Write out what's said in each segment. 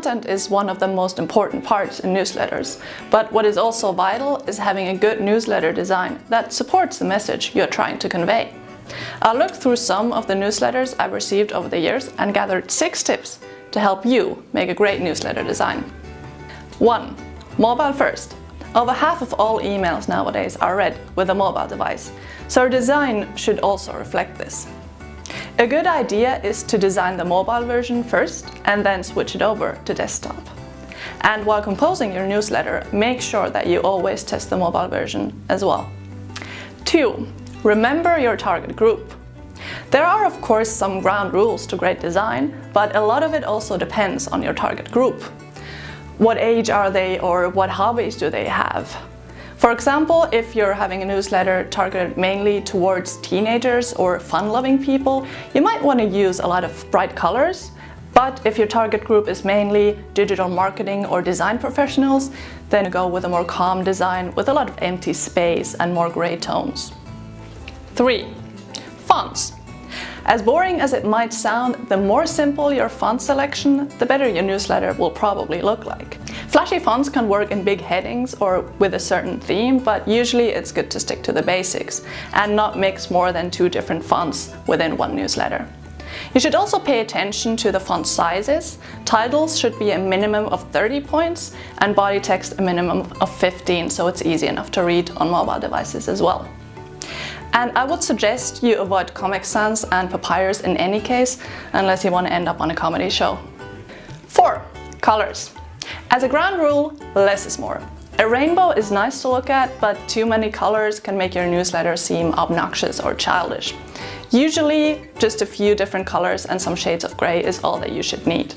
Content is one of the most important parts in newsletters, but what is also vital is having a good newsletter design that supports the message you're trying to convey. I'll look through some of the newsletters I've received over the years and gathered 6 tips to help you make a great newsletter design. 1. Mobile first. Over half of all emails nowadays are read with a mobile device, so our design should also reflect this. A good idea is to design the mobile version first and then switch it over to desktop. And while composing your newsletter, make sure that you always test the mobile version as well. 2. Remember your target group. There are of course some ground rules to great design, but a lot of it also depends on your target group. What age are they, or what hobbies do they have? For example, if you're having a newsletter targeted mainly towards teenagers or fun-loving people, you might want to use a lot of bright colors. But if your target group is mainly digital marketing or design professionals, then go with a more calm design with a lot of empty space and more gray tones. 3. Fonts. As boring as it might sound, the more simple your font selection, the better your newsletter will probably look like. Flashy fonts can work in big headings or with a certain theme, but usually it's good to stick to the basics and not mix more than 2 different fonts within one newsletter. You should also pay attention to the font sizes. Titles should be a minimum of 30 points and body text a minimum of 15, so it's easy enough to read on mobile devices as well. And I would suggest you avoid Comic Sans and Papyrus in any case, unless you want to end up on a comedy show. 4. Colors. As a ground rule, less is more. A rainbow is nice to look at, but too many colors can make your newsletter seem obnoxious or childish. Usually, just a few different colors and some shades of gray is all that you should need.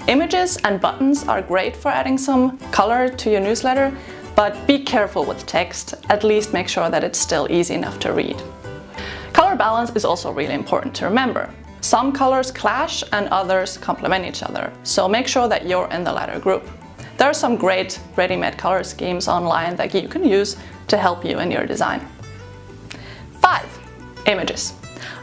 Images and buttons are great for adding some color to your newsletter, but be careful with text. At least make sure that it's still easy enough to read. Color balance is also really important to remember. Some colors clash and others complement each other, so make sure that you're in the latter group. There are some great ready-made color schemes online that you can use to help you in your design. 5. Images.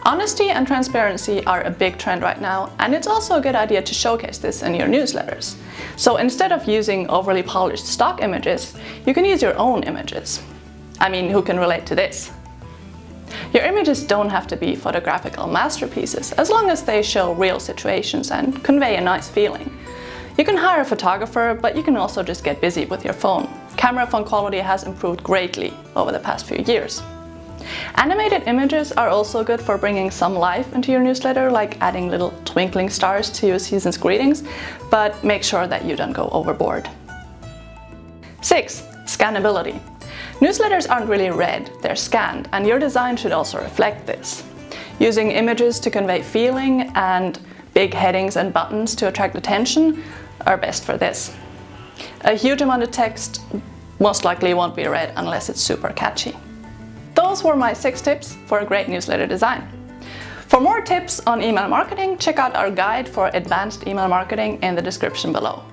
Honesty and transparency are a big trend right now, and it's also a good idea to showcase this in your newsletters. So instead of using overly polished stock images, you can use your own images. I mean, who can relate to this? Your images don't have to be photographical masterpieces, as long as they show real situations and convey a nice feeling. You can hire a photographer, but you can also just get busy with your phone. Camera phone quality has improved greatly over the past few years. Animated images are also good for bringing some life into your newsletter, like adding little twinkling stars to your season's greetings, but make sure that you don't go overboard. 6. Scannability. Newsletters aren't really read, they're scanned, and your design should also reflect this. Using images to convey feeling and big headings and buttons to attract attention are best for this. A huge amount of text most likely won't be read unless it's super catchy. Those were my 6 tips for a great newsletter design. For more tips on email marketing, check out our guide for advanced email marketing in the description below.